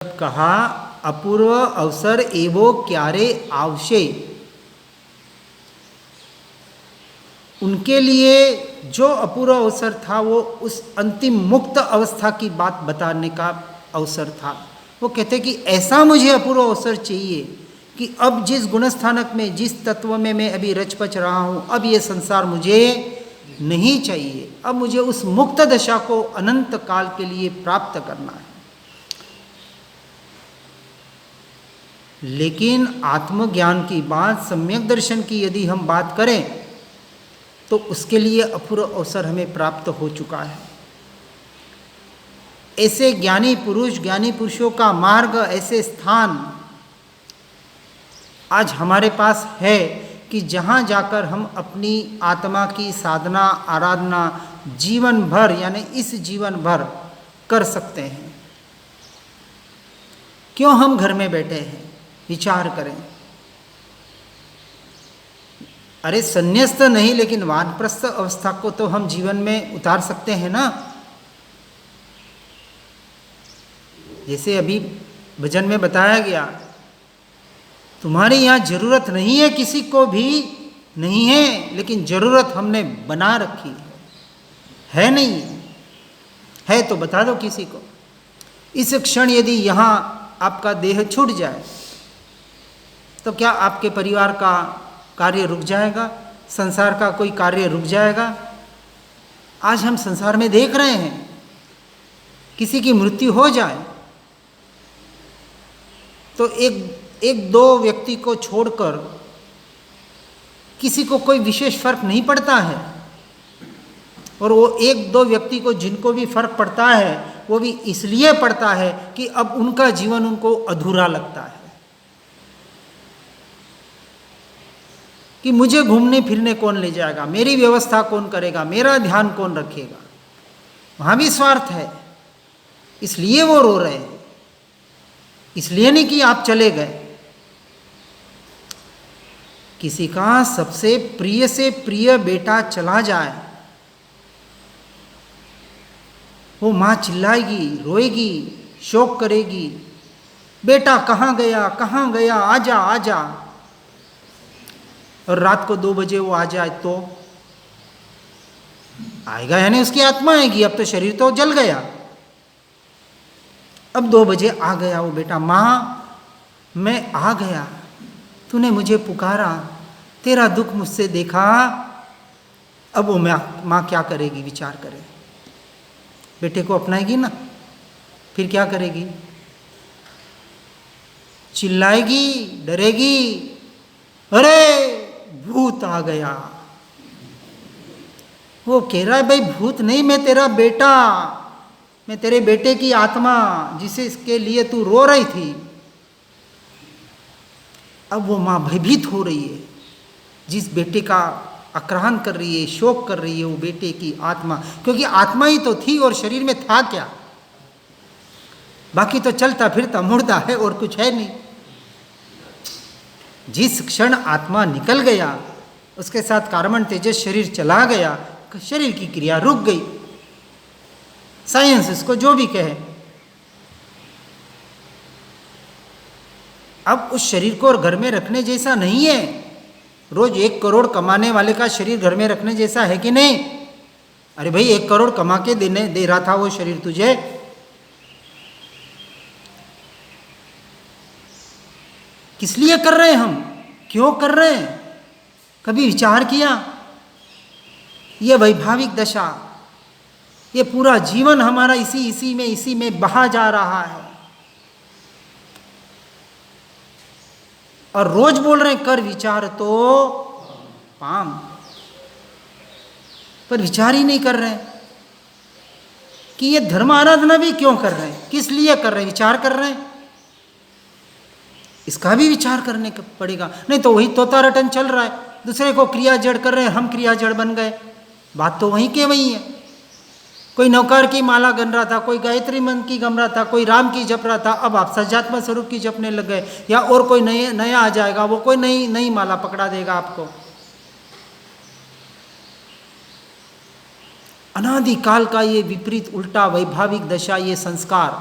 कहा अपूर्व अवसर एवो क्यारे आवशे, उनके लिए जो अपूर्व अवसर था वो उस अंतिम मुक्त अवस्था की बात बताने का अवसर था। वो कहते कि ऐसा मुझे अपूर्व अवसर चाहिए कि अब जिस गुणस्थानक में, जिस तत्व में मैं अभी रचपच रहा हूँ, अब ये संसार मुझे नहीं चाहिए। अब मुझे उस मुक्त दशा को अनंत काल के लिए प्राप्त करना है। लेकिन आत्मज्ञान की बात, सम्यक दर्शन की यदि हम बात करें तो उसके लिए अपूर्व अवसर हमें प्राप्त हो चुका है। ऐसे ज्ञानी पुरुष, ज्ञानी पुरुषों का मार्ग, ऐसे स्थान आज हमारे पास है कि जहाँ जाकर हम अपनी आत्मा की साधना, आराधना जीवन भर, यानी इस जीवन भर कर सकते हैं। क्यों हम घर में बैठे हैं? विचार करें। अरे संन्यास्त नहीं, लेकिन वानप्रस्थ अवस्था को तो हम जीवन में उतार सकते हैं ना। जैसे अभी भजन में बताया गया, तुम्हारी यहाँ जरूरत नहीं है, किसी को भी नहीं है, लेकिन जरूरत हमने बना रखी है। नहीं है तो बता दो किसी को। इस क्षण यदि यहाँ आपका देह छूट जाए तो क्या आपके परिवार का कार्य रुक जाएगा? संसार का कोई कार्य रुक जाएगा? आज हम संसार में देख रहे हैं, किसी की मृत्यु हो जाए तो एक दो व्यक्ति को छोड़कर किसी को कोई विशेष फर्क नहीं पड़ता है। और वो एक दो व्यक्ति को जिनको भी फर्क पड़ता है वो भी इसलिए पड़ता है कि अब उनका जीवन उनको अधूरा लगता है, कि मुझे घूमने फिरने कौन ले जाएगा, मेरी व्यवस्था कौन करेगा, मेरा ध्यान कौन रखेगा। वहाँ भी स्वार्थ है, इसलिए वो रो रहे हैं, इसलिए नहीं कि आप चले गए। किसी का सबसे प्रिय से प्रिय बेटा चला जाए, वो माँ चिल्लाएगी, रोएगी, शोक करेगी, बेटा कहाँ गया, कहाँ गया, आजा आजा। और रात को 2 बजे वो आ जाए तो आएगा, यानी उसकी आत्मा आएगी। अब तो शरीर तो जल गया। अब 2 बजे आ गया वो बेटा, माँ मैं आ गया, तूने मुझे पुकारा, तेरा दुख मुझसे देखा। अब वो माँ क्या करेगी? विचार करें। बेटे को अपनाएगी ना, फिर क्या करेगी? चिल्लाएगी, डरेगी, अरे भूत आ गया। वो कह रहा है भाई भूत नहीं, मैं तेरा बेटा, मैं तेरे बेटे की आत्मा, जिसे इसके लिए तू रो रही थी। अब वो माँ भयभीत हो रही है, जिस बेटे का आक्रांत कर रही है, शोक कर रही है, वो बेटे की आत्मा, क्योंकि आत्मा ही तो थी और शरीर में था क्या? बाकी तो चलता फिरता मुर्दा है और कुछ है नहीं। जिस क्षण आत्मा निकल गया, उसके साथ कार्बन तेजस शरीर चला गया, शरीर की क्रिया रुक गई। साइंस इसको जो भी कहे। अब उस शरीर को घर में रखने जैसा नहीं है। रोज 1 करोड़ कमाने वाले का शरीर घर में रखने जैसा है कि नहीं? अरे भाई 1 करोड़ कमा के दे रहा था वो शरीर तुझे। किस लिए कर रहे हैं हम? क्यों कर रहे हैं? कभी विचार किया? ये वैभाविक दशा, ये पूरा जीवन हमारा इसी में बहा जा रहा है। और रोज बोल रहे हैं कर विचार तो पाम, पर विचार ही नहीं कर रहे हैं कि ये धर्म आराधना भी क्यों कर रहे हैं, किस लिए कर रहे हैं? विचार कर रहे हैं। इसका भी विचार करने का पड़ेगा, नहीं तो वही तोता रटन चल रहा है। दूसरे को क्रिया जड़ कर रहे हैं, हम क्रिया जड़ बन गए। बात तो वहीं के वहीं है। कोई नौकार की माला गन रहा था, कोई गायत्री मंत्र की गम रहा था, कोई राम की जप रहा था, अब आप सज्जात्मा स्वरूप की जपने लग गए। या और कोई नया आ जाएगा, वो कोई नई माला पकड़ा देगा आपको। अनादिकाल का ये विपरीत उल्टा वैभाविक दशा, ये संस्कार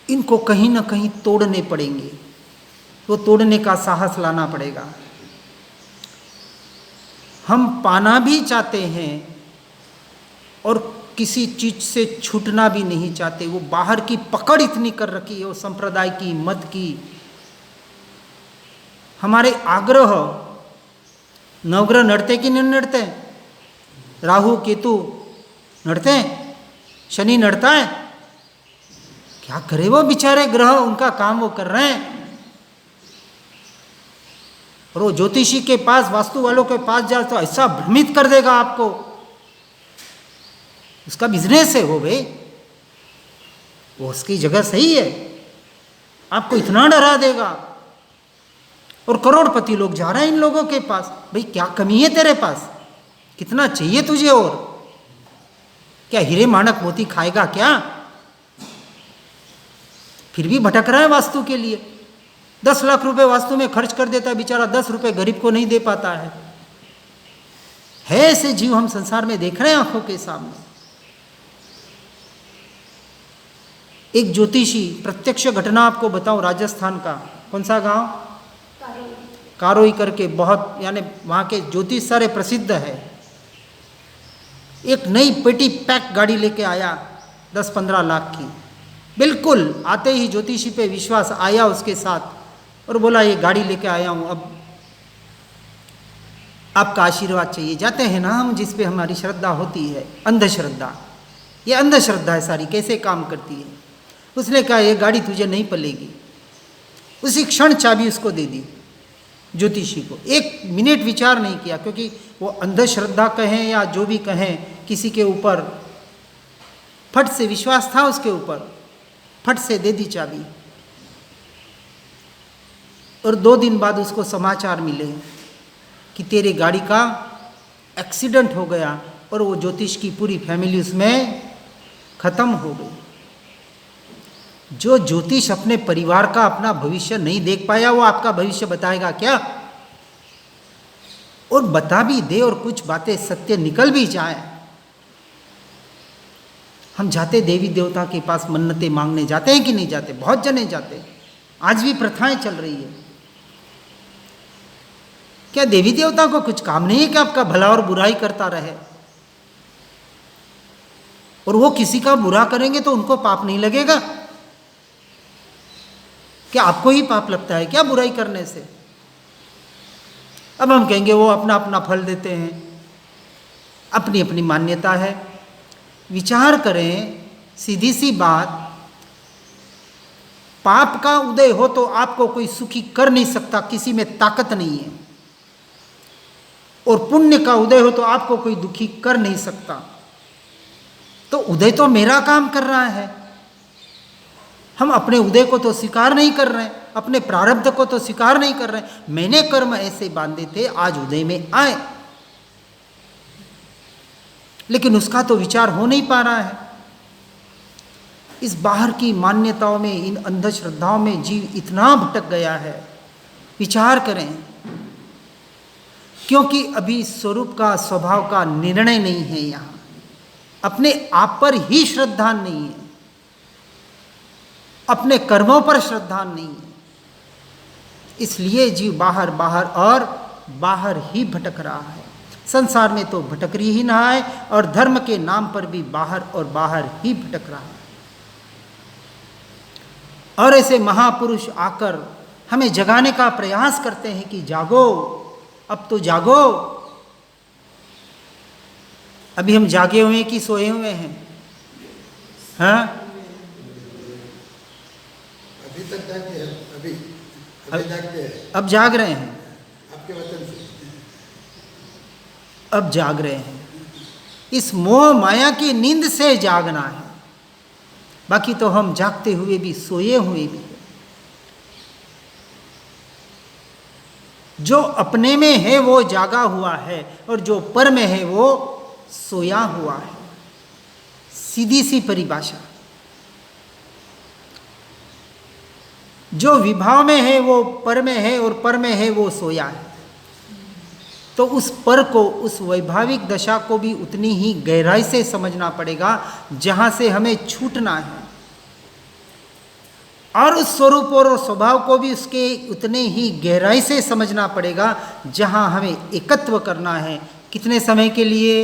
इनको कहीं ना कहीं तोड़ने पड़ेंगे, तो तोड़ने का साहस लाना पड़ेगा। हम पाना भी चाहते हैं और किसी चीज से छूटना भी नहीं चाहते। वो बाहर की पकड़ इतनी कर रखी है, वो संप्रदाय की, मत की। हमारे आग्रह, नवग्रह नड़ते कि नहीं नड़ते? राहु केतु नड़ते हैं, शनि नड़ता है। क्या करे वो बेचारे ग्रह, उनका काम वो कर रहे हैं। और वो ज्योतिषी के पास, वास्तु वालों के पास जाए तो ऐसा भ्रमित कर देगा आपको। उसका बिजनेस है वो भाई, वो उसकी जगह सही है, आपको इतना डरा देगा। और करोड़पति लोग जा रहे हैं इन लोगों के पास। भाई क्या कमी है तेरे पास? कितना चाहिए तुझे? और क्या हीरे माणक मोती खाएगा क्या? फिर भी भटक रहा है वास्तु के लिए। 10 लाख रुपए वास्तु में खर्च कर देता है बेचारा, 10 रुपए गरीब को नहीं दे पाता है। ऐसे जीव हम संसार में देख रहे हैं आंखों के सामने। एक ज्योतिषी, प्रत्यक्ष घटना आपको बताऊं, राजस्थान का, कौन सा गांव? कारोई करके, बहुत यानी वहां के ज्योतिष सारे प्रसिद्ध है। एक नई पेटी पैक गाड़ी लेके आया 10-15 लाख की। बिल्कुल आते ही ज्योतिषी पे विश्वास आया उसके साथ और बोला ये गाड़ी लेके आया हूं, अब आपका आशीर्वाद चाहिए। जाते हैं ना हम जिस पे हमारी श्रद्धा होती है, अंधश्रद्धा। ये अंधश्रद्धा है सारी, कैसे काम करती है। उसने कहा ये गाड़ी तुझे नहीं पलेगी। उसी क्षण चाबी उसको दे दी ज्योतिषी को। 1 मिनट विचार नहीं किया, क्योंकि वो अंधश्रद्धा कहें या जो भी कहें, किसी के ऊपर फट से विश्वास था उसके ऊपर, फट से दे दी चाबी। और 2 दिन बाद उसको समाचार मिले कि तेरे गाड़ी का एक्सीडेंट हो गया और वो ज्योतिष की पूरी फैमिली उसमें खत्म हो गई। जो ज्योतिष अपने परिवार का, अपना भविष्य नहीं देख पाया, वो आपका भविष्य बताएगा क्या? और बता भी दे और कुछ बातें सत्य निकल भी जाए। हम जाते देवी देवता के पास मन्नतें मांगने जाते हैं कि नहीं जाते? बहुत जने जाते हैं, आज भी प्रथाएं चल रही है। क्या देवी देवता को कुछ काम नहीं है कि आपका भला और बुराई करता रहे? और वो किसी का बुरा करेंगे तो उनको पाप नहीं लगेगा? क्या आपको ही पाप लगता है क्या बुराई करने से? अब हम कहेंगे वो अपना अपना फल देते हैं, अपनी अपनी मान्यता है। विचार करें, सीधी सी बात, पाप का उदय हो तो आपको कोई सुखी कर नहीं सकता, किसी में ताकत नहीं है। और पुण्य का उदय हो तो आपको कोई दुखी कर नहीं सकता। तो उदय तो मेरा काम कर रहा है। हम अपने उदय को तो स्वीकार नहीं कर रहे हैं, अपने प्रारब्ध को तो स्वीकार नहीं कर रहे हैं। मैंने कर्म ऐसे बांधे थे, आज उदय में आए, लेकिन उसका तो विचार हो नहीं पा रहा है। इस बाहर की मान्यताओं में, इन अंधश्रद्धाओं में जीव इतना भटक गया है। विचार करें, क्योंकि अभी स्वरूप का, स्वभाव का निर्णय नहीं है। यहाँ अपने आप पर ही श्रद्धा नहीं है, अपने कर्मों पर श्रद्धा नहीं है। इसलिए जीव बाहर बाहर और बाहर ही भटक रहा है। संसार में तो भटक ही ना है, और धर्म के नाम पर भी बाहर और बाहर ही भटक रहा है। और ऐसे महापुरुष आकर हमें जगाने का प्रयास करते हैं कि जागो, अब तो जागो। अभी हम जागे हुए हैं कि सोए हुए हैं? हाँ, अभी तक जागते हैं, अभी जागते हैं। अब जाग रहे हैं, आपके वचन से अब जाग रहे हैं। इस मोह माया की नींद से जागना है। बाकी तो हम जागते हुए भी, सोए हुए भी। जो अपने में है वो जागा हुआ है, और जो पर में है वो सोया हुआ है। सीधी सी परिभाषा। जो विभाव में है वो पर में है, और पर में है वो सोया है। तो उस पर को, उस वैभाविक दशा को भी उतनी ही गहराई से समझना पड़ेगा जहां से हमें छूटना है। और उस स्वरूप और स्वभाव को भी उसके उतने ही गहराई से समझना पड़ेगा जहाँ हमें एकत्व करना है। कितने समय के लिए?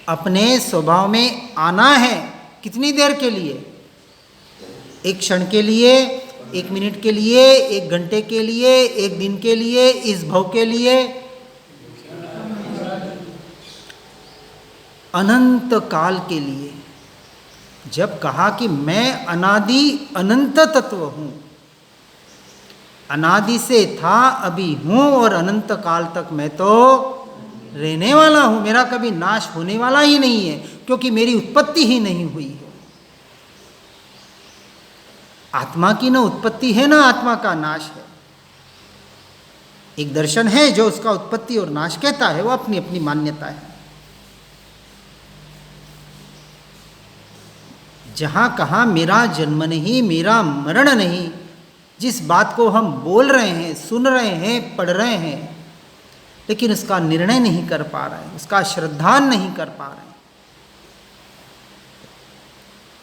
अपने स्वभाव में आना है। कितनी देर के लिए? एक क्षण के लिए, 1 मिनट के लिए, 1 घंटे के लिए, 1 दिन के लिए, इस भव के लिए, अनंत काल के लिए। जब कहा कि मैं अनादि अनंत तत्व हूं, अनादि से था, अभी हूं और अनंत काल तक मैं तो रहने वाला हूं। मेरा कभी नाश होने वाला ही नहीं है, क्योंकि मेरी उत्पत्ति ही नहीं हुई है। आत्मा की न उत्पत्ति है ना आत्मा का नाश है। एक दर्शन है जो उसका उत्पत्ति और नाश कहता है, वो अपनी अपनी मान्यता है। जहाँ कहाँ मेरा जन्म नहीं, मेरा मरण नहीं, जिस बात को हम बोल रहे हैं, सुन रहे हैं, पढ़ रहे हैं, लेकिन उसका निर्णय नहीं कर पा रहे हैं, उसका श्रद्धान नहीं कर पा रहे हैं।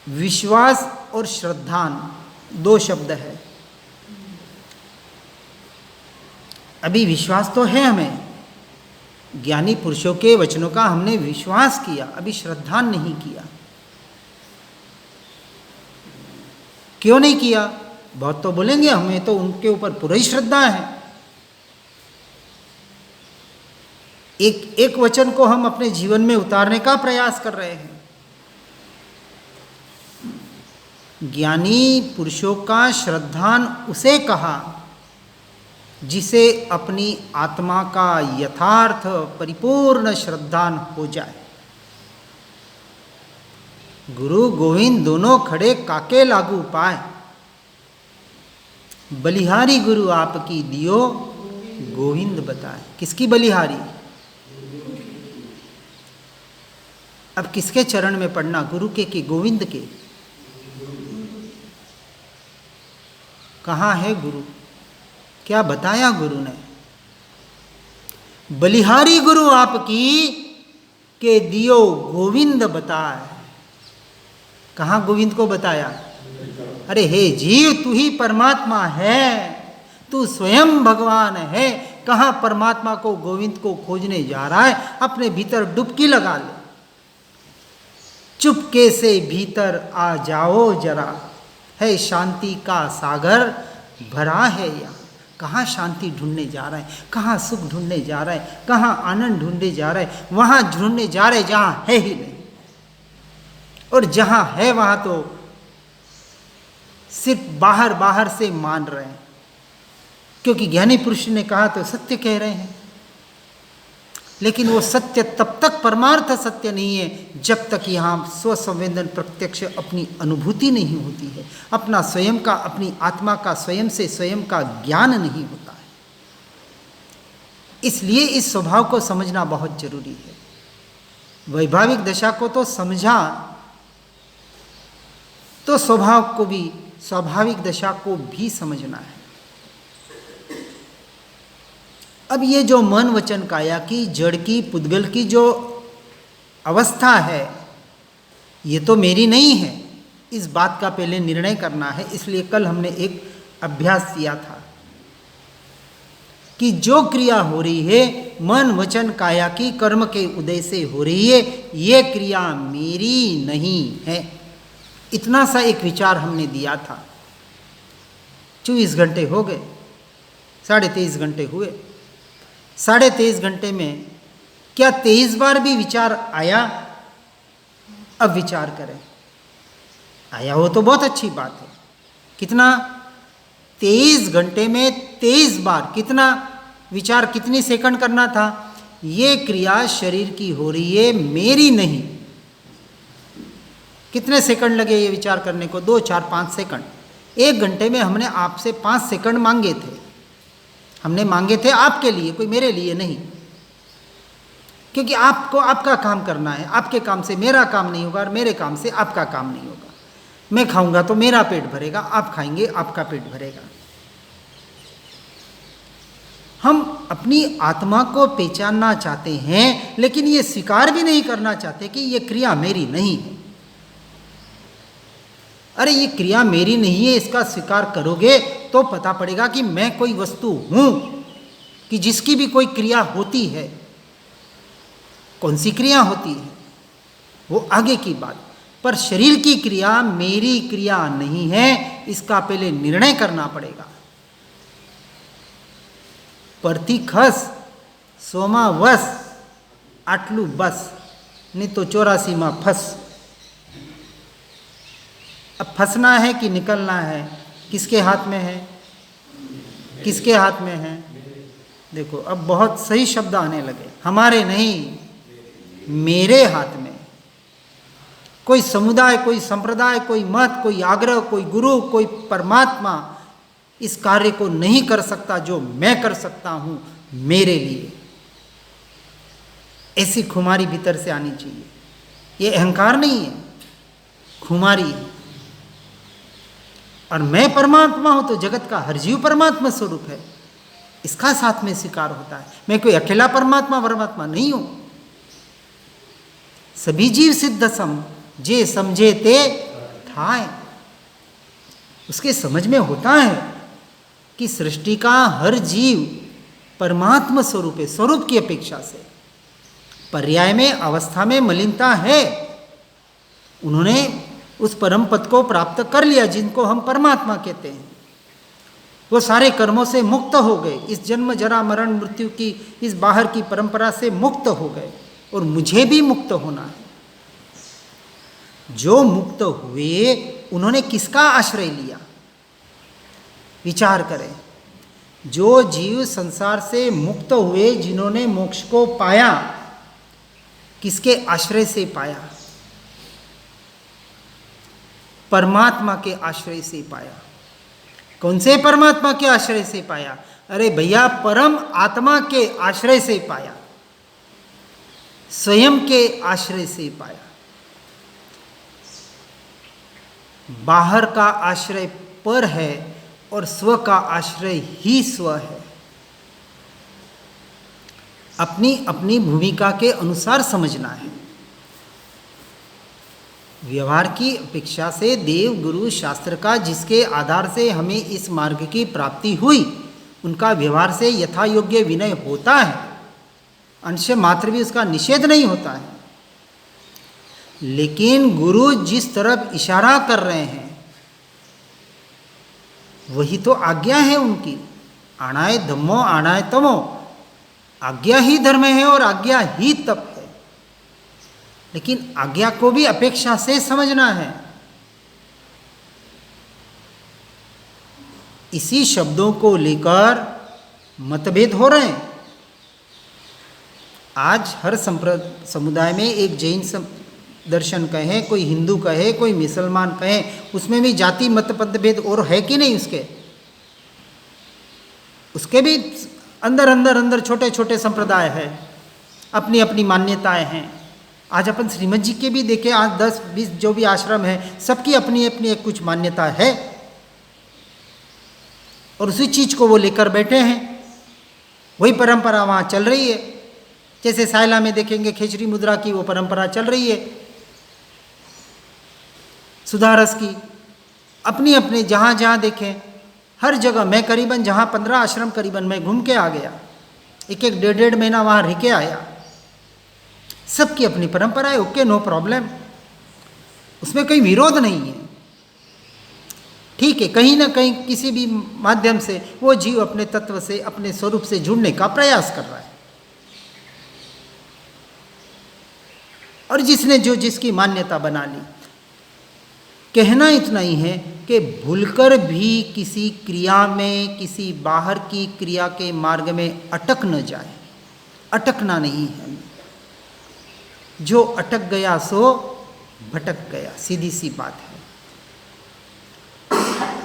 विश्वास और श्रद्धान 2 शब्द है। अभी विश्वास तो है हमें, ज्ञानी पुरुषों के वचनों का हमने विश्वास किया, अभी श्रद्धान नहीं किया। क्यों नहीं किया? बहुत तो बोलेंगे हमें तो उनके ऊपर पूरी श्रद्धा है। एक वचन को हम अपने जीवन में उतारने का प्रयास कर रहे हैं। ज्ञानी पुरुषों का श्रद्धान उसे कहा जिसे अपनी आत्मा का यथार्थ परिपूर्ण श्रद्धान हो जाए। गुरु गोविंद दोनों खड़े काके लागू पाए, बलिहारी गुरु आपकी दियो गोविंद बताए। किसकी बलिहारी? अब किसके चरण में पढ़ना, गुरु के कि गोविंद के? कहाँ है गुरु? क्या बताया गुरु ने? बलिहारी गुरु आपकी के दियो गोविंद बताए। कहाँ गोविंद को बताया? अरे हे जीव, तू ही परमात्मा है, तू स्वयं भगवान है। कहाँ परमात्मा को, गोविंद को खोजने जा रहा है? अपने भीतर डुबकी लगा ले, चुपके से भीतर आ जाओ जरा, है शांति का सागर भरा है यहाँ। कहाँ शांति ढूंढने जा रहा है, कहाँ सुख ढूंढने जा रहा है, कहाँ आनंद ढूंढने जा रहा है? वहाँ ढूंढने जा रहे जहाँ है ही नहीं, और जहाँ है वहाँ तो सिर्फ बाहर बाहर से मान रहे हैं। क्योंकि ज्ञानी पुरुष ने कहा तो सत्य कह रहे हैं, लेकिन वो सत्य तब तक परमार्थ सत्य नहीं है जब तक यहाँ स्वसंवेदन प्रत्यक्ष अपनी अनुभूति नहीं होती है, अपना स्वयं का, अपनी आत्मा का स्वयं से स्वयं का ज्ञान नहीं होता है। इसलिए इस स्वभाव को समझना बहुत जरूरी है। वैभाविक दशा को तो समझा तो स्वभाव को भी, स्वाभाविक दशा को भी समझना है। अब ये जो मन वचन काया की, जड़ की, पुद्गल की जो अवस्था है, ये तो मेरी नहीं है। इस बात का पहले निर्णय करना है। इसलिए कल हमने एक अभ्यास किया था कि जो क्रिया हो रही है मन वचन काया की कर्म के उदय से हो रही है, ये क्रिया मेरी नहीं है। इतना सा एक विचार हमने दिया था। 24 घंटे हो गए, 23.5 घंटे हुए। 23.5 घंटे में क्या 23 बार भी विचार आया? अब विचार करें। आया हो तो बहुत अच्छी बात है। कितना? 23 घंटे में 23 बार। कितना विचार, कितनी सेकंड करना था? ये क्रिया शरीर की हो रही है, मेरी नहीं। कितने सेकंड लगे ये विचार करने को? 2, 4, 5 सेकंड। 1 घंटे में हमने आपसे 5 सेकंड मांगे थे। हमने मांगे थे आपके लिए, कोई मेरे लिए नहीं। क्योंकि आपको आपका काम करना है। आपके काम से मेरा काम नहीं होगा और मेरे काम से आपका काम नहीं होगा। मैं खाऊंगा तो मेरा पेट भरेगा, आप खाएंगे आपका पेट भरेगा। हम अपनी आत्मा को पहचानना चाहते हैं, लेकिन ये स्वीकार भी नहीं करना चाहते कि ये क्रिया मेरी नहीं है। अरे ये क्रिया मेरी नहीं है, इसका स्वीकार करोगे तो पता पड़ेगा कि मैं कोई वस्तु हूं, कि जिसकी भी कोई क्रिया होती है। कौन सी क्रिया होती है वो आगे की बात, पर शरीर की क्रिया मेरी क्रिया नहीं है, इसका पहले निर्णय करना पड़ेगा। परती खस सोमा वस आटलू बस, नहीं तो 84 में फंस। अब फंसना है कि निकलना है, किसके हाथ में है? किसके हाथ में है? देखो अब बहुत सही शब्द आने लगे, हमारे नहीं, मेरे हाथ में। कोई समुदाय, कोई संप्रदाय, कोई मत, कोई आग्रह, कोई गुरु, कोई परमात्मा इस कार्य को नहीं कर सकता जो मैं कर सकता हूं मेरे लिए। ऐसी खुमारी भीतर से आनी चाहिए। ये अहंकार नहीं है, खुमारी है। और मैं परमात्मा हूं तो जगत का हर जीव परमात्मा स्वरूप है, इसका साथ में स्वीकार होता है। मैं कोई अकेला परमात्मा नहीं हूं। सभी जीव सिद्ध सम जे समझे ते ठाए। उसके समझ में होता है कि सृष्टि का हर जीव परमात्मा स्वरूप है, स्वरूप की अपेक्षा से। पर्याय में, अवस्था में मलिनता है। उन्होंने उस परम पद को प्राप्त कर लिया जिनको हम परमात्मा कहते हैं। वो सारे कर्मों से मुक्त हो गए, इस जन्म जरा मरण मृत्यु की इस बाहर की परंपरा से मुक्त हो गए, और मुझे भी मुक्त होना है। जो मुक्त हुए उन्होंने किसका आश्रय लिया? विचार करें। जो जीव संसार से मुक्त हुए, जिन्होंने मोक्ष को पाया, किसके आश्रय से पाया? परमात्मा के आश्रय से पाया। कौन से परमात्मा के आश्रय से पाया? अरे भैया, परम आत्मा के आश्रय से पाया, स्वयं के आश्रय से पाया। बाहर का आश्रय पर है और स्व का आश्रय ही स्व है। अपनी अपनी भूमिका के अनुसार समझना है। व्यवहार की अपेक्षा से देव गुरु शास्त्र का जिसके आधार से हमें इस मार्ग की प्राप्ति हुई, उनका व्यवहार से यथा योग्य विनय होता है, अंश मात्र भी उसका निषेध नहीं होता है। लेकिन गुरु जिस तरफ इशारा कर रहे हैं वही तो आज्ञा है उनकी। आणाय धम्मो आणाय तमो, आज्ञा ही धर्म है और आज्ञा ही तप है। लेकिन आज्ञा को भी अपेक्षा से समझना है। इसी शब्दों को लेकर मतभेद हो रहे हैं। आज हर समुदाय में एक जैन दर्शन कहे, कोई हिंदू कहे, कोई मुसलमान कहे, उसमें भी जाति मत मतभेद और है कि नहीं? उसके भी अंदर अंदर अंदर छोटे छोटे संप्रदाय है, अपनी अपनी मान्यताएं हैं। आज अपन श्रीमद जी के भी देखें, आज 10-20 जो भी आश्रम है, सबकी अपनी अपनी एक कुछ मान्यता है और उसी चीज को वो लेकर बैठे हैं। वही परंपरा वहाँ चल रही है। जैसे सायला में देखेंगे खेचरी मुद्रा की वो परंपरा चल रही है, सुधारस की, अपनी अपने जहाँ जहाँ देखें हर जगह। मैं करीबन जहाँ 15 आश्रम करीबन मैं घूम के आ गया, एक 1.5 महीना वहाँ रह के आया। सबकी अपनी परंपरा है, ओके, नो प्रॉब्लम, उसमें कोई विरोध नहीं है। ठीक है, कहीं ना कहीं किसी भी माध्यम से वो जीव अपने तत्व से, अपने स्वरूप से जुड़ने का प्रयास कर रहा है। और जिसने जो जिसकी मान्यता बना ली, कहना इतना ही है कि भूलकर भी किसी क्रिया में, किसी बाहर की क्रिया के मार्ग में अटक न जाए। अटकना नहीं है। जो अटक गया सो भटक गया, सीधी सी बात है।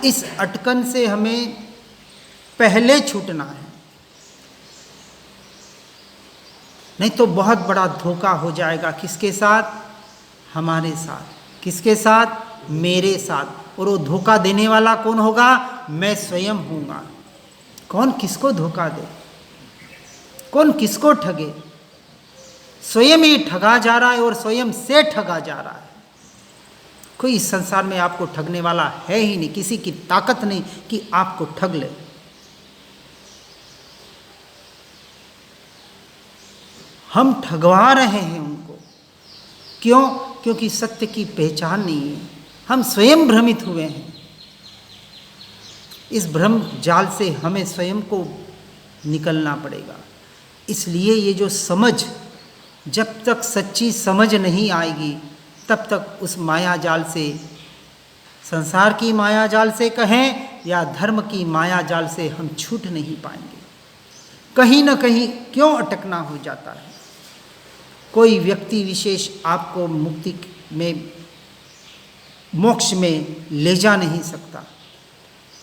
इस अटकन से हमें पहले छूटना है, नहीं तो बहुत बड़ा धोखा हो जाएगा। किसके साथ? हमारे साथ। किसके साथ? मेरे साथ। और वो धोखा देने वाला कौन होगा? मैं स्वयं हूँगा। कौन किसको धोखा दे, कौन किसको ठगे? स्वयं ही ठगा जा रहा है और स्वयं से ठगा जा रहा है। कोई इस संसार में आपको ठगने वाला है ही नहीं, किसी की ताकत नहीं कि आपको ठग ले। हम ठगवा रहे हैं उनको। क्यों? क्योंकि सत्य की पहचान नहीं है। हम स्वयं भ्रमित हुए हैं। इस भ्रम जाल से हमें स्वयं को निकलना पड़ेगा। इसलिए ये जो समझ, जब तक सच्ची समझ नहीं आएगी तब तक उस माया जाल से, संसार की माया जाल से कहें या धर्म की माया जाल से, हम छूट नहीं पाएंगे। कहीं न कहीं क्यों अटकना हो जाता है। कोई व्यक्ति विशेष आपको मुक्ति में, मोक्ष में ले जा नहीं सकता।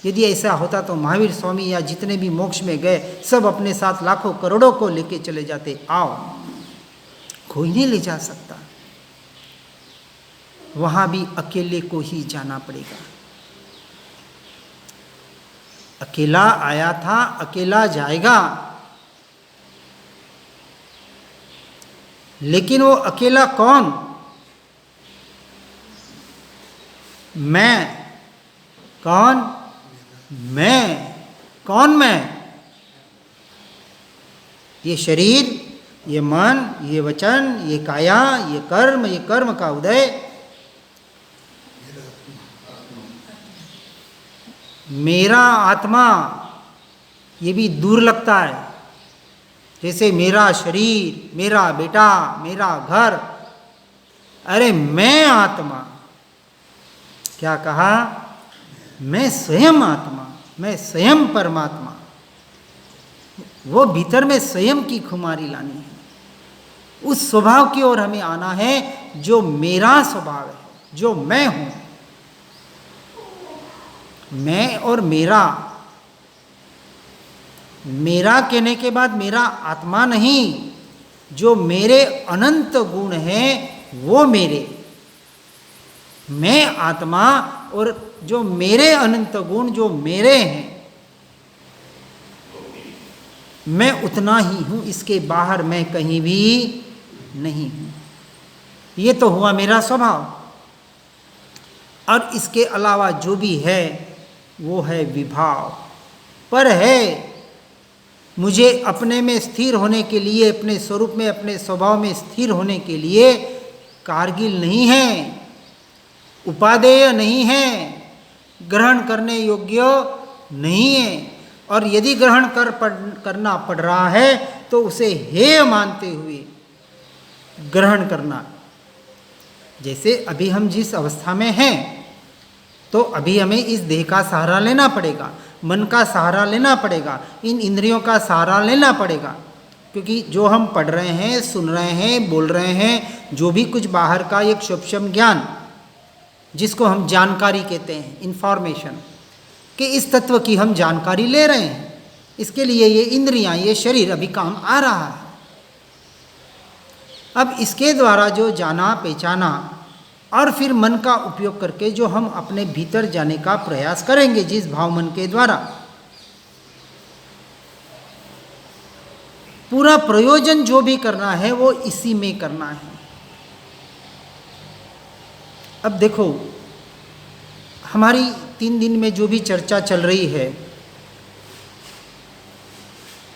यदि ऐसा होता तो महावीर स्वामी या जितने भी मोक्ष में गए सब अपने साथ लाखों करोड़ों को लेके चले जाते। आओ, कोई नहीं ले जा सकता। वहां भी अकेले को ही जाना पड़ेगा। अकेला आया था, अकेला जाएगा। लेकिन वो अकेला कौन? मैं। कौन? मैं। कौन मैं? ये शरीर, ये मन, ये वचन, ये काया, ये कर्म का उदय। मेरा आत्मा, ये भी दूर लगता है। जैसे मेरा शरीर, मेरा बेटा, मेरा घर। अरे मैं आत्मा। क्या कहा? मैं स्वयं आत्मा, मैं स्वयं परमात्मा। वो भीतर में स्वयं की खुमारी लानी है। उस स्वभाव की ओर हमें आना है जो मेरा स्वभाव है, जो मैं हूं। मैं और मेरा, मेरा कहने के बाद मेरा आत्मा नहीं, जो मेरे अनंत गुण हैं वो मेरे। मैं आत्मा और जो मेरे अनंत गुण जो मेरे हैं, मैं उतना ही हूं, इसके बाहर मैं कहीं भी नहीं हूं। ये तो हुआ मेरा स्वभाव। और इसके अलावा जो भी है वो है विभाव। पर है, मुझे अपने में स्थिर होने के लिए, अपने स्वरूप में, अपने स्वभाव में स्थिर होने के लिए कारगिल नहीं है, उपादेय नहीं है, ग्रहण करने योग्य नहीं है। और यदि ग्रहण करना पड़ रहा है तो उसे हेय मानते हुए ग्रहण करना। जैसे अभी हम जिस अवस्था में हैं, तो अभी हमें इस देह का सहारा लेना पड़ेगा, मन का सहारा लेना पड़ेगा, इन इंद्रियों का सहारा लेना पड़ेगा। क्योंकि जो हम पढ़ रहे हैं, सुन रहे हैं, बोल रहे हैं, जो भी कुछ बाहर का एक सूक्ष्म ज्ञान, जिसको हम जानकारी कहते हैं, इंफॉर्मेशन, कि इस तत्व की हम जानकारी ले रहे हैं, इसके लिए ये इंद्रियां, ये शरीर अभी काम आ रहा है। अब इसके द्वारा जो जाना, पहचाना और फिर मन का उपयोग करके जो हम अपने भीतर जाने का प्रयास करेंगे, जिस भाव मन के द्वारा, पूरा प्रयोजन जो भी करना है वो इसी में करना है। अब देखो, हमारी 3 दिन में जो भी चर्चा चल रही है,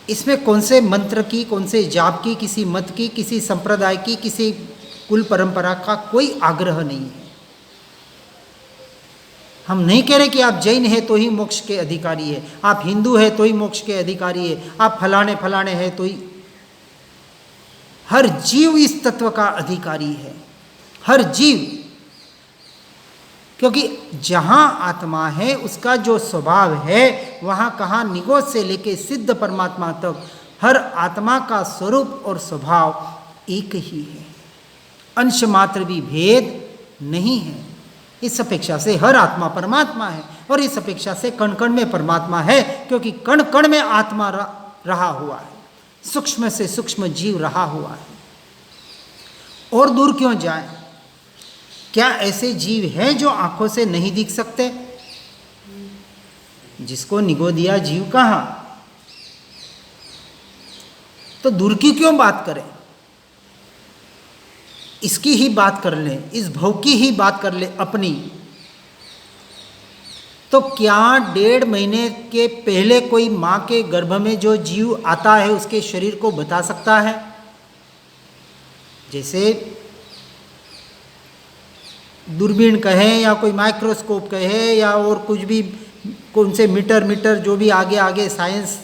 इसमें कौन से मंत्र की, कौन से जाप की, किसी मत की, किसी संप्रदाय की, किसी कुल परंपरा का कोई आग्रह नहीं है। हम नहीं कह रहे कि आप जैन है तो ही मोक्ष के अधिकारी है, आप हिंदू है तो ही मोक्ष के अधिकारी है, आप फलाने फलाने है तो ही। हर जीव इस तत्व का अधिकारी है, हर जीव। क्योंकि जहां आत्मा है उसका जो स्वभाव है, वहां कहाँ निगोद से लेके सिद्ध परमात्मा तक हर आत्मा का स्वरूप और स्वभाव एक ही है, अंश मात्र भी भेद नहीं है। इस अपेक्षा से हर आत्मा परमात्मा है, और इस अपेक्षा से कण कण में परमात्मा है, क्योंकि कण कण में आत्मा रहा हुआ है, सूक्ष्म से सूक्ष्म जीव रहा हुआ है। और दूर क्यों जाए? क्या ऐसे जीव हैं जो आंखों से नहीं दिख सकते? जिसको निगोदिया जीव कहा, तो दूर की क्यों बात करें? इसकी ही बात कर लें, इस भव की ही बात कर लें अपनी, तो क्या 1.5 महीने के पहले कोई माँ के गर्भ में जो जीव आता है उसके शरीर को बता सकता है? जैसे दूरबीन कहें या कोई माइक्रोस्कोप कहे या और कुछ भी, कौन से मीटर जो भी आगे आगे साइंस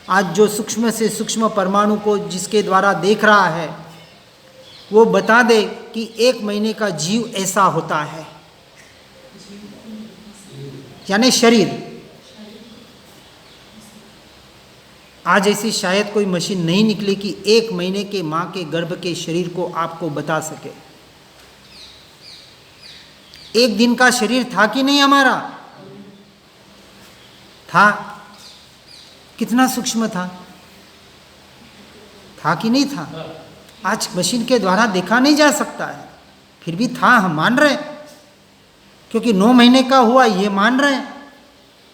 आज जो सूक्ष्म से सूक्ष्म परमाणु को जिसके द्वारा देख रहा है, वो बता दे कि 1 महीने का जीव ऐसा होता है, यानी शरीर। आज ऐसी शायद कोई मशीन नहीं निकली कि 1 महीने के माँ के गर्भ के शरीर को आपको बता सके। 1 दिन का शरीर था कि नहीं हमारा? था। कितना सूक्ष्म था कि नहीं था? आज मशीन के द्वारा देखा नहीं जा सकता है, फिर भी था, हम मान रहे, क्योंकि 9 महीने का हुआ ये मान रहे हैं,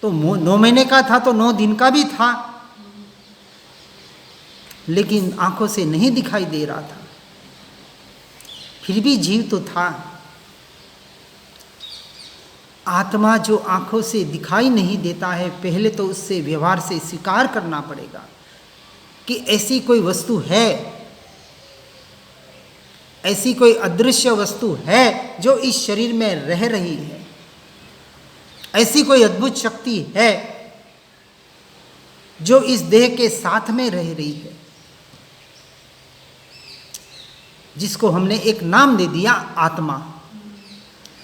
तो 9 महीने का था तो 9 दिन का भी था, लेकिन आंखों से नहीं दिखाई दे रहा था, फिर भी जीव तो था। आत्मा जो आंखों से दिखाई नहीं देता है, पहले तो उससे व्यवहार से स्वीकार करना पड़ेगा कि ऐसी कोई वस्तु है, ऐसी कोई अदृश्य वस्तु है जो इस शरीर में रह रही है, ऐसी कोई अद्भुत शक्ति है जो इस देह के साथ में रह रही है, जिसको हमने एक नाम दे दिया आत्मा।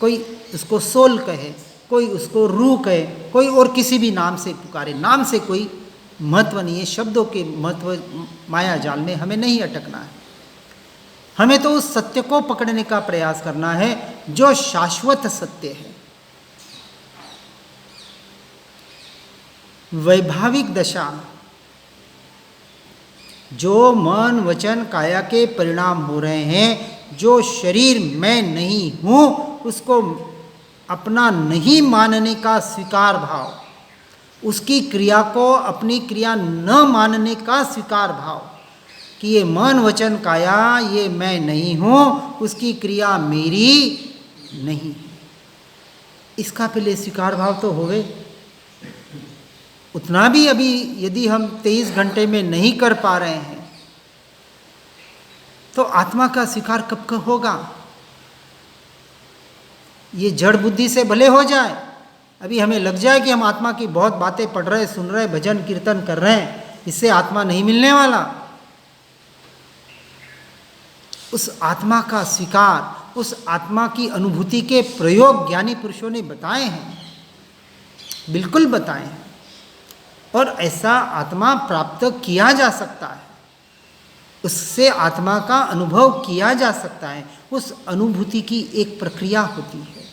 कोई उसको सोल कहे, कोई उसको रूह कहे, कोई और किसी भी नाम से पुकारे, नाम से कोई महत्व नहीं है, शब्दों के महत्व माया जाल में हमें नहीं अटकना है। हमें तो उस सत्य को पकड़ने का प्रयास करना है जो शाश्वत सत्य है। वैभाविक दशा जो मन वचन काया के परिणाम हो रहे हैं, जो शरीर मैं नहीं हूं उसको अपना नहीं मानने का स्वीकार भाव, उसकी क्रिया को अपनी क्रिया न मानने का स्वीकार भाव कि ये मन वचन काया ये मैं नहीं हूं, उसकी क्रिया मेरी नहीं है, इसका पहले स्वीकार भाव तो होवे। उतना भी अभी यदि हम 23 घंटे में नहीं कर पा रहे हैं तो आत्मा का स्वीकार कब होगा? ये जड़ बुद्धि से भले हो जाए, अभी हमें लग जाए कि हम आत्मा की बहुत बातें पढ़ रहे, सुन रहे, भजन कीर्तन कर रहे हैं, इससे आत्मा नहीं मिलने वाला। उस आत्मा का स्वीकार, उस आत्मा की अनुभूति के प्रयोग ज्ञानी पुरुषों ने बताए हैं, बिल्कुल बताए हैं, और ऐसा आत्मा प्राप्त किया जा सकता है, उससे आत्मा का अनुभव किया जा सकता है। उस अनुभूति की एक प्रक्रिया होती है,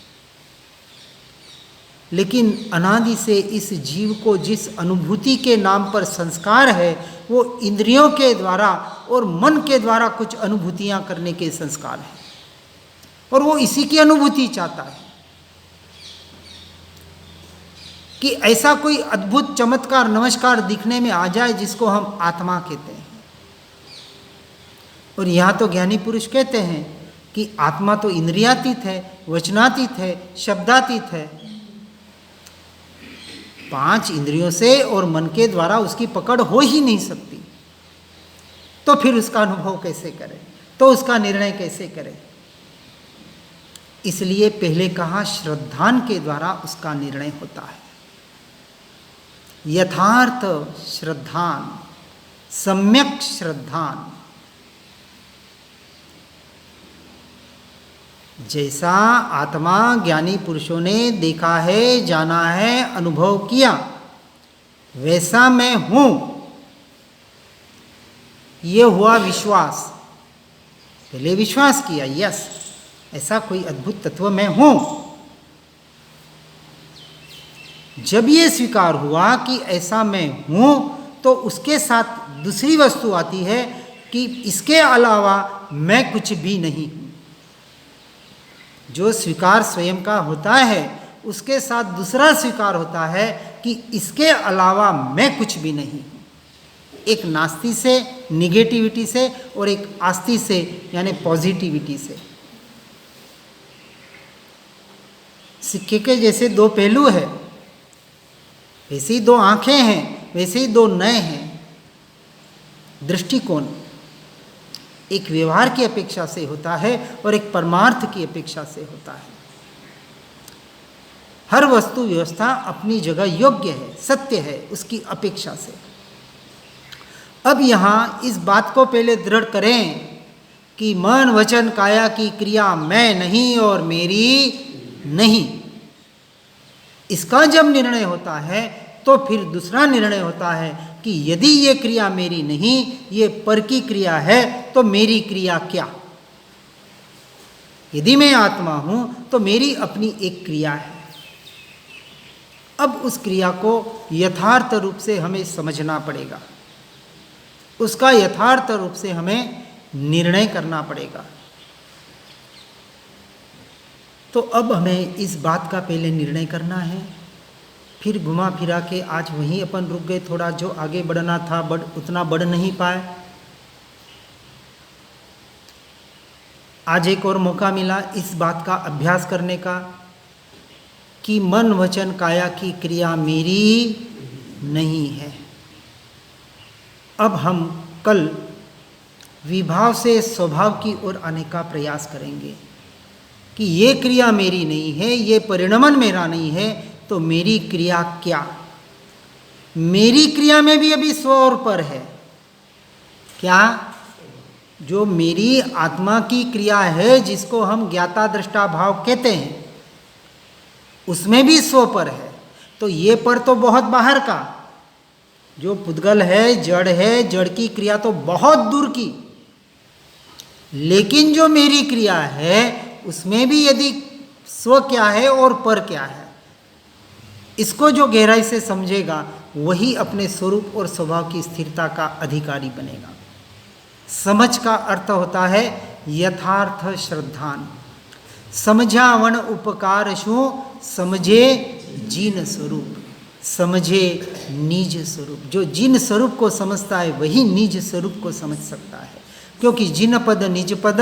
लेकिन अनादि से इस जीव को जिस अनुभूति के नाम पर संस्कार है वो इंद्रियों के द्वारा और मन के द्वारा कुछ अनुभूतियां करने के संस्कार है, और वो इसी की अनुभूति चाहता है कि ऐसा कोई अद्भुत चमत्कार नमस्कार दिखने में आ जाए जिसको हम आत्मा कहते हैं। और यहाँ तो ज्ञानी पुरुष कहते हैं कि आत्मा तो इंद्रियातीत है, वचनातीत है, शब्दातीत है, 5 इंद्रियों से और मन के द्वारा उसकी पकड़ हो ही नहीं सकती, तो फिर उसका अनुभव कैसे करें, तो उसका निर्णय कैसे करें? इसलिए पहले कहा श्रद्धान के द्वारा उसका निर्णय होता है। यथार्थ श्रद्धान, सम्यक श्रद्धान, जैसा आत्मा ज्ञानी पुरुषों ने देखा है, जाना है, अनुभव किया, वैसा मैं हूं, ये हुआ विश्वास। पहले विश्वास किया, यस ऐसा कोई अद्भुत तत्व मैं हूं। जब ये स्वीकार हुआ कि ऐसा मैं हूं, तो उसके साथ दूसरी वस्तु आती है कि इसके अलावा मैं कुछ भी नहीं हूं। जो स्वीकार स्वयं का होता है उसके साथ दूसरा स्वीकार होता है कि इसके अलावा मैं कुछ भी नहीं हूं। एक नास्ती से निगेटिविटी से और एक आस्ति से यानी पॉजिटिविटी से। सिक्के के जैसे दो पहलू है, वैसे ही दो आंखें हैं, वैसे ही दो नए हैं। दृष्टिकोण एक व्यवहार की अपेक्षा से होता है और एक परमार्थ की अपेक्षा से होता है। हर वस्तु व्यवस्था अपनी जगह योग्य है, सत्य है, उसकी अपेक्षा से। अब यहाँ इस बात को पहले दृढ़ करें कि मन वचन काया की क्रिया मैं नहीं और मेरी नहीं। इसका जब निर्णय होता है तो फिर दूसरा निर्णय होता है कि यदि ये क्रिया मेरी नहीं, ये पर की क्रिया है, तो मेरी क्रिया क्या। यदि मैं आत्मा हूं तो मेरी अपनी एक क्रिया है। अब उस क्रिया को यथार्थ रूप से हमें समझना पड़ेगा, उसका यथार्थ रूप से हमें निर्णय करना पड़ेगा। तो अब हमें इस बात का पहले निर्णय करना है, फिर घुमा फिरा के आज वहीं अपन रुक गए। थोड़ा जो आगे बढ़ना था उतना बढ़ नहीं पाए। आज एक और मौका मिला इस बात का अभ्यास करने का कि मन वचन काया की क्रिया मेरी नहीं है। अब हम कल विभाव से स्वभाव की ओर आने का प्रयास करेंगे कि ये क्रिया मेरी नहीं है, ये परिणमन मेरा नहीं है, तो मेरी क्रिया क्या। मेरी क्रिया में भी अभी स्व और पर है। क्या? जो मेरी आत्मा की क्रिया है, जिसको हम ज्ञाता दृष्टा भाव कहते हैं, उसमें भी स्व पर है। तो ये पर तो बहुत बाहर का, जो पुद्गल है, जड़ है, जड़ की क्रिया तो बहुत दूर की। लेकिन जो मेरी क्रिया है उसमें भी यदि स्व क्या है और पर क्या है, इसको जो गहराई से समझेगा वही अपने स्वरूप और स्वभाव की स्थिरता का अधिकारी बनेगा। समझ का अर्थ होता है यथार्थ श्रद्धान। समझावन उपकार शु समझे जिन स्वरूप, समझे निज स्वरूप। जो जिन स्वरूप को समझता है वही निज स्वरूप को समझ सकता है, क्योंकि जिन पद निज पद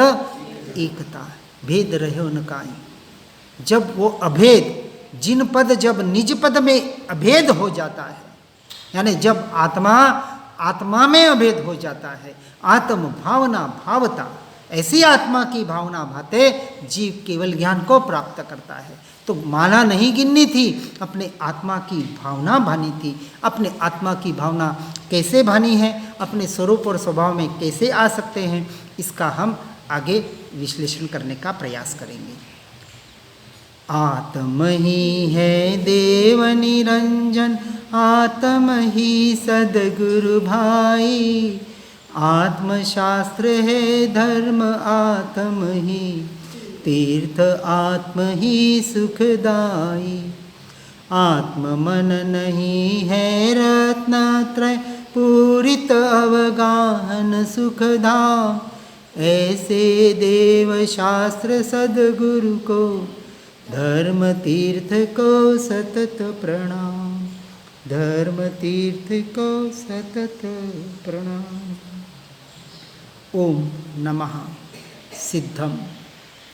एकता, भेद रहे उनकाई। जब वो अभेद जिन पद जब निज पद में अभेद हो जाता है, यानी जब आत्मा में अभेद हो जाता है, आत्म भावना भावता, ऐसी आत्मा की भावना भाते जीव केवल ज्ञान को प्राप्त करता है। तो माला नहीं गिननी थी, अपने आत्मा की भावना भानी थी। अपने आत्मा की भावना कैसे भानी है, अपने स्वरूप और स्वभाव में कैसे आ सकते हैं, इसका हम आगे विश्लेषण करने का प्रयास करेंगे। आत्म ही है देव निरंजन, आत्म ही सदगुरु भाई। आत्मशास्त्र है धर्म, आत्म ही तीर्थ, आत्म ही सुखदाई। आत्म मन नहीं है रत्नत्रय, पूरित अवगाहन सुखधाम। ऐसे देव शास्त्र सदगुरु को, धर्म तीर्थ को सतत प्रणाम। धर्म तीर्थ को सतत प्रणाम। ओम नमः सिद्धम।